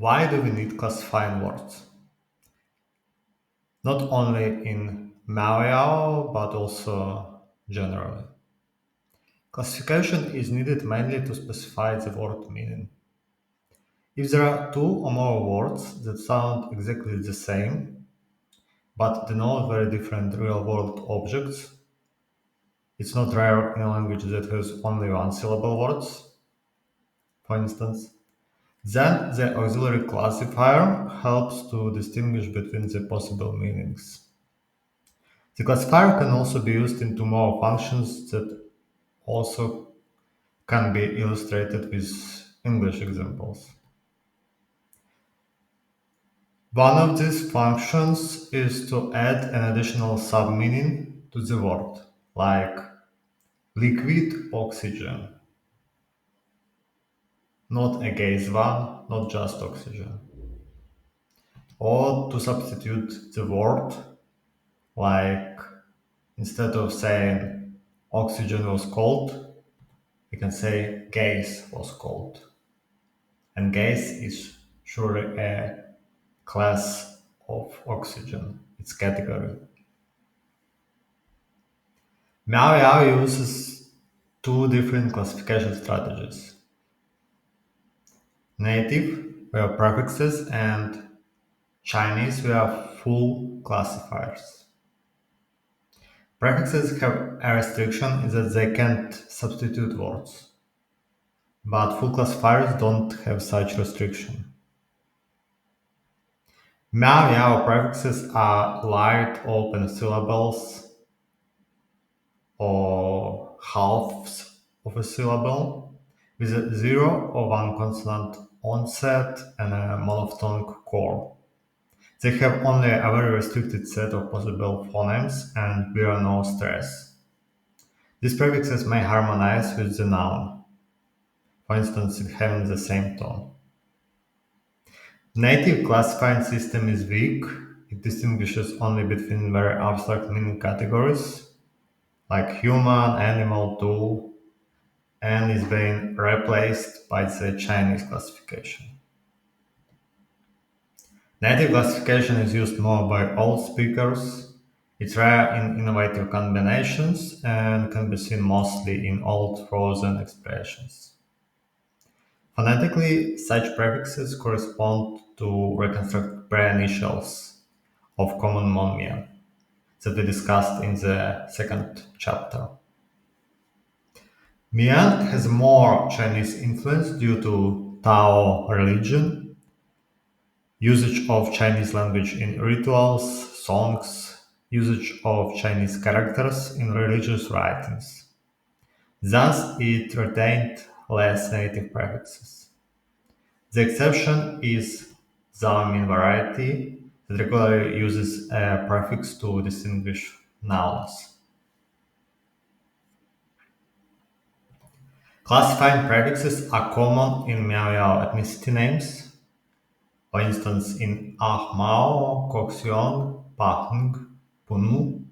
Why do we need classifying words? Not only in Miao-Yao, but also generally. Classification is needed mainly to specify the word meaning. If there are two or more words that sound exactly the same, but denote very different real-world objects, it's not rare in a language that has only one syllable words, for instance, then the auxiliary classifier helps to distinguish between the possible meanings. The classifier can also be used in two more functions that also can be illustrated with English examples. One of these functions is to add an additional submeaning to the word, like liquid oxygen, not a gas one, not just oxygen. Or to substitute the word, like instead of saying oxygen was cold, we can say gas was cold. And gas is surely a class of oxygen, its category. Miao-Yao uses two different classification strategies: native, where prefixes, and Chinese, where full classifiers. Prefixes have a restriction in that they can't substitute words, but full classifiers don't have such restriction. Miao-Yao prefixes are light open syllables or halves of a syllable with a zero or one consonant onset and a monophthong core. They have only a very restricted set of possible phonemes and bear no stress. These prefixes may harmonize with the noun, for instance, having the same tone. Native classifying system is weak. It distinguishes only between very abstract meaning categories like human, animal, tool, and is being replaced by the Chinese classification. Native classification is used more by old speakers. It's rare in innovative combinations and can be seen mostly in old frozen expressions. Phonetically, such prefixes correspond to reconstructed pre-initials of common Hmong-Mien that we discussed in the second chapter. Mien has more Chinese influence due to Tao religion, usage of Chinese language in rituals, songs, usage of Chinese characters in religious writings. Thus, it retained less native prefixes. The exception is Zhao-Min variety that regularly uses a prefix to distinguish nouns. Classifying prefixes are common in Miao-Yao ethnicity names, for instance in Ahmao, Koxiong, Pahng, Punu.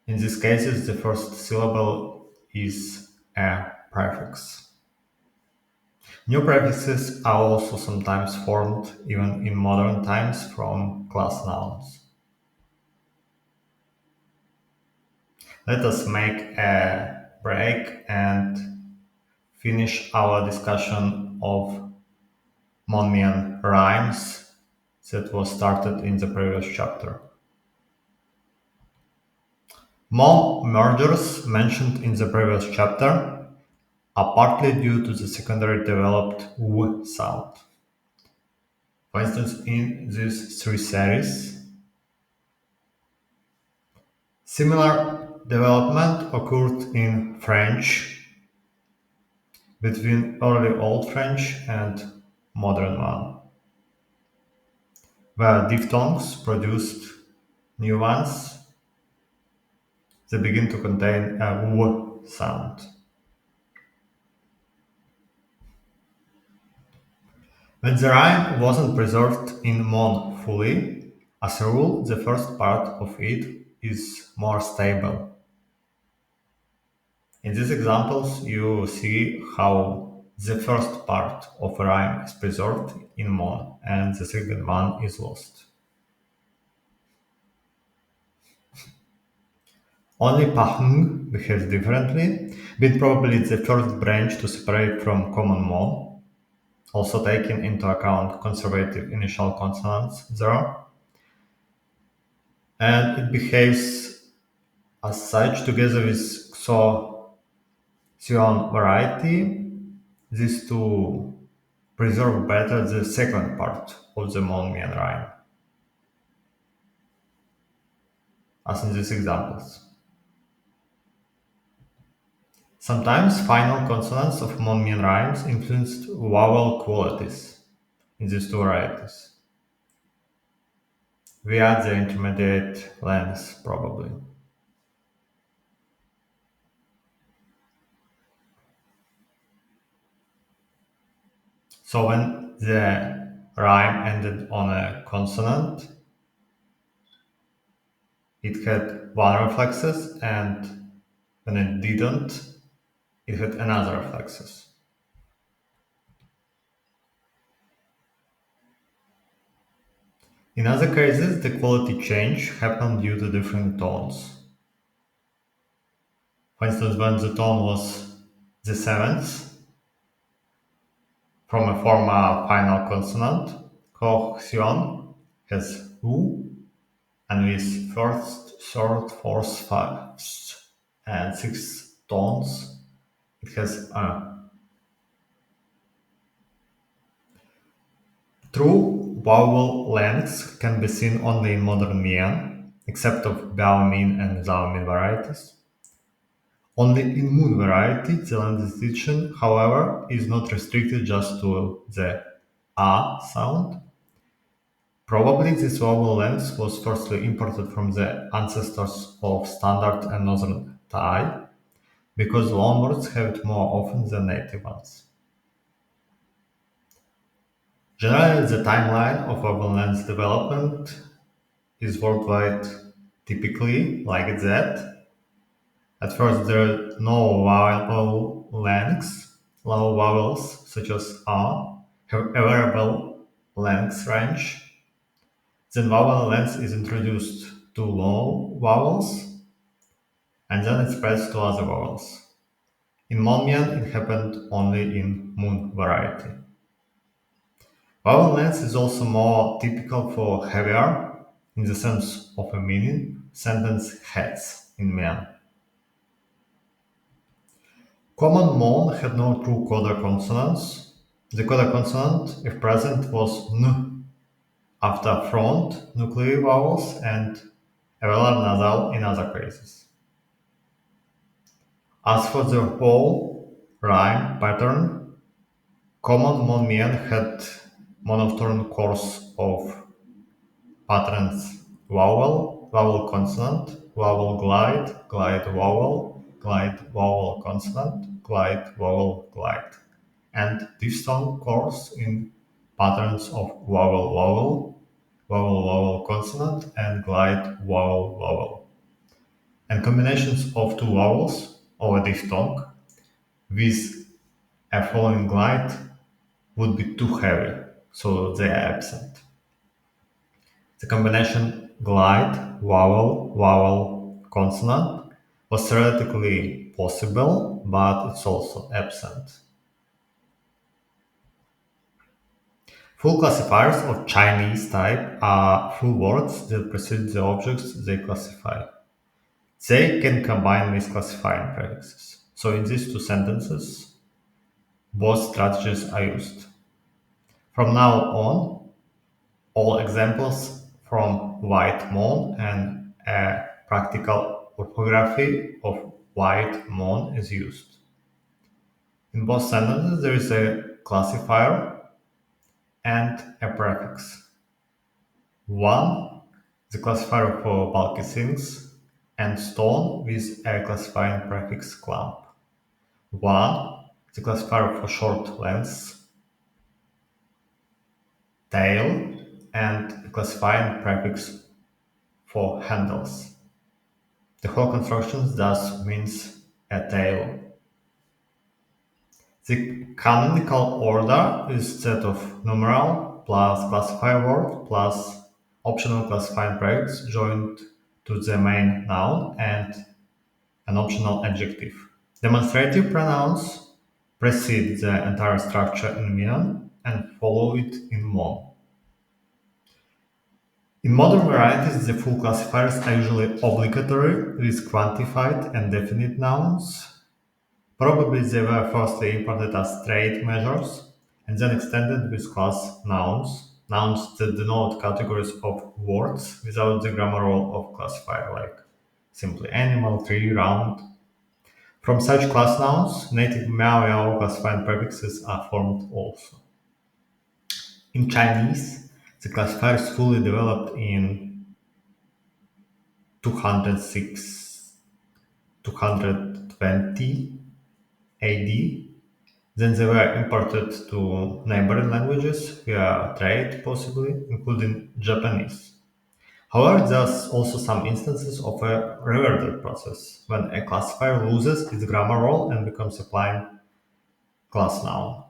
In these cases, the first syllable is a prefix. New prefixes are also sometimes formed, even in modern times, from class nouns. Let us make a break and finish our discussion of Hmong-Mien rhymes that was started in the previous chapter. Hmong mergers mentioned in the previous chapter are partly due to the secondary developed W sound. For instance, in these three series, similar development occurred in French between early Old French and modern one, where diphthongs produced new ones that begin to contain a W sound. When the rhyme wasn't preserved in Mon fully, as a rule, the first part of it is more stable. In these examples, you see how the first part of a rhyme is preserved in Hmong and the second one is lost. Only Pahng behaves differently, being probably the first branch to separate from common Hmong, also taking into account conservative initial consonants there, and it behaves as such together with Xo Sion variety. This to preserve better the second part of the Hmong-Mien rhyme, as in these examples. Sometimes final consonants of Hmong-Mien rhymes influenced vowel qualities in these two varieties. We add the intermediate length probably. So when the rhyme ended on a consonant, it had one reflexes, and when it didn't, it had another reflexes. In other cases, the quality change happened due to different tones. For instance, when the tone was the seventh from a formal final consonant, Koxion has U, and with first, third, fourth, fifth, and sixth tones, it has A. True vowel lengths can be seen only in modern Mien, except of Miao-Mien and Zhao-Mien varieties. Only in Moon variety, the length distinction, however, is not restricted just to the A sound. Probably this vowel length was firstly imported from the ancestors of Standard and Northern Thai, because loanwords have it more often than native ones. Generally, the timeline of vowel length development is worldwide typically like that. At first, there are no vowel lengths. Low vowels, such as A, have a variable length range. Then vowel length is introduced to low vowels, and then it spreads to other vowels. In Hmong-Mien, it happened only in Moon variety. Vowel length is also more typical for heavier, in the sense of a meaning, sentence heads in Mien. Common Hmong had no true coda consonants. The coda consonant, if present, was N after front nuclear vowels and a velar nasal in other cases. As for the whole rhyme pattern, common Hmong-Mien had monotone course of patterns: vowel, vowel consonant, vowel glide, glide vowel consonant, glide vowel glide, and diphthong course in patterns of vowel vowel, vowel vowel consonant, and glide vowel vowel, and combinations of two vowels or a diphthong with a following glide would be too heavy, so they are absent. The combination glide, vowel, vowel, consonant was theoretically possible, but it's also absent. Full classifiers of Chinese type are full words that precede the objects they classify. They can combine with classifying prefixes. So in these two sentences, both strategies are used. From now on, all examples from White Hmong and a practical orthography of White Hmong is used. In both sentences, there is a classifier and a prefix. One, the classifier for bulky things, and stone with a classifying prefix clump. One, the classifier for short lengths, tail, and a classifying prefix for handles. The whole construction thus means a tail. The canonical order is set of numeral plus classifier word plus optional classifying prefix joined to the main noun and an optional adjective. Demonstrative pronouns precede the entire structure in Mien and follow it in Hmong. In modern varieties, the full classifiers are usually obligatory with quantified and definite nouns. Probably they were firstly imported as trade measures and then extended with class nouns, nouns that denote categories of words without the grammar role of classifier, like simply animal, tree, round. From such class nouns, native Miao-Yao classifying prefixes are formed also. In Chinese, the classifiers fully developed in 206 220 AD. Then they were imported to neighboring languages via trade, possibly, including Japanese. However, there's also some instances of a reverted process, when a classifier loses its grammar role and becomes a plain class noun.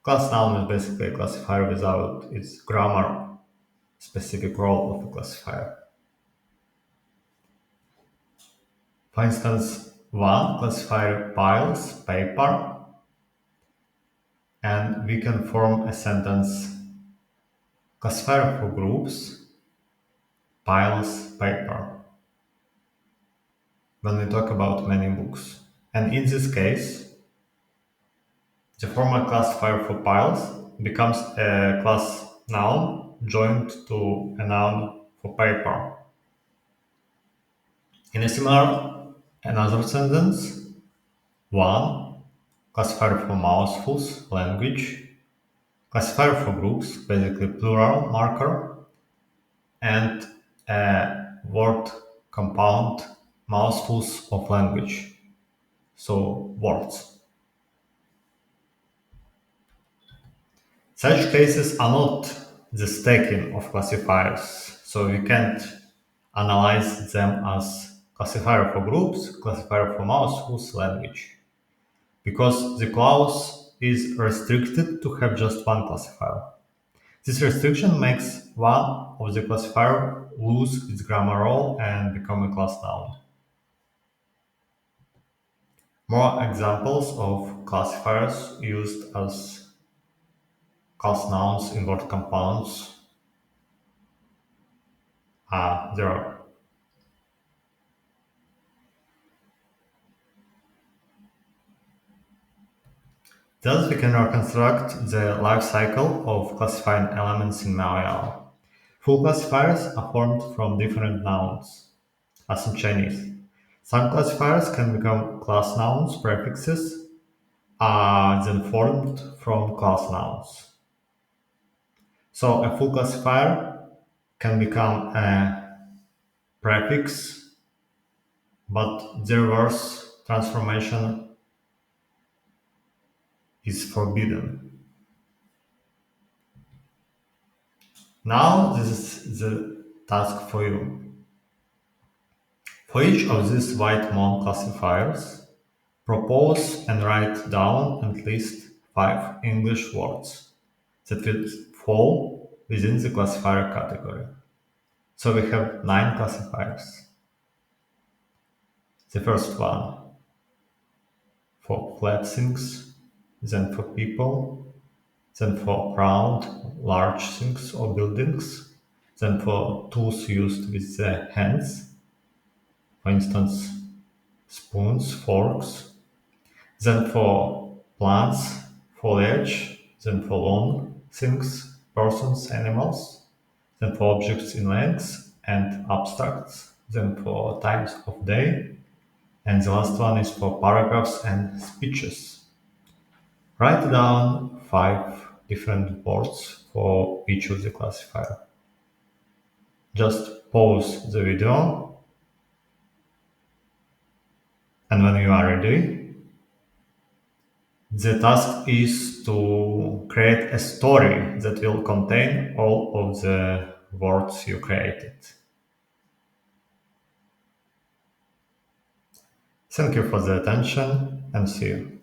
Class noun is basically a classifier without its grammar specific role of a classifier. For instance, one classifier piles paper, and we can form a sentence classifier for groups piles paper when we talk about many books. And in this case, the formal classifier for piles becomes a class noun joined to a noun for paper. In a similar another sentence, one classifier for mouthfuls, language, classifier for groups, basically plural marker, and a word compound, mouthfuls of language, so words. Such cases are not the stacking of classifiers, so we can't analyze them as classifier for groups, classifier for mouthfuls, language, because the clause is restricted to have just one classifier. This restriction makes one of the classifier lose its grammar role and become a class noun. More examples of classifiers used as class nouns in word compounds there are. Thus, we can reconstruct the life cycle of classifying elements in Miao-Yao. Full classifiers are formed from different nouns, as in Chinese. Some classifiers can become class nouns, prefixes, are then formed from class nouns. So a full classifier can become a prefix, but the reverse transformation is forbidden. Now this is the task for you. For each of these white Hmong classifiers, propose and write down at least 5 English words that will fall within the classifier category. So we have 9 classifiers. The first one for flat things, then for people, then for round, large things or buildings, then for tools used with the hands, for instance, spoons, forks, then for plants, foliage, then for long things, persons, animals, then for objects in lengths and abstracts, then for times of day, and the last one is for paragraphs and speeches. Write down 5 different words for each of the classifier. Just pause the video, and when you are ready, the task is to create a story that will contain all of the words you created. Thank you for the attention and see you.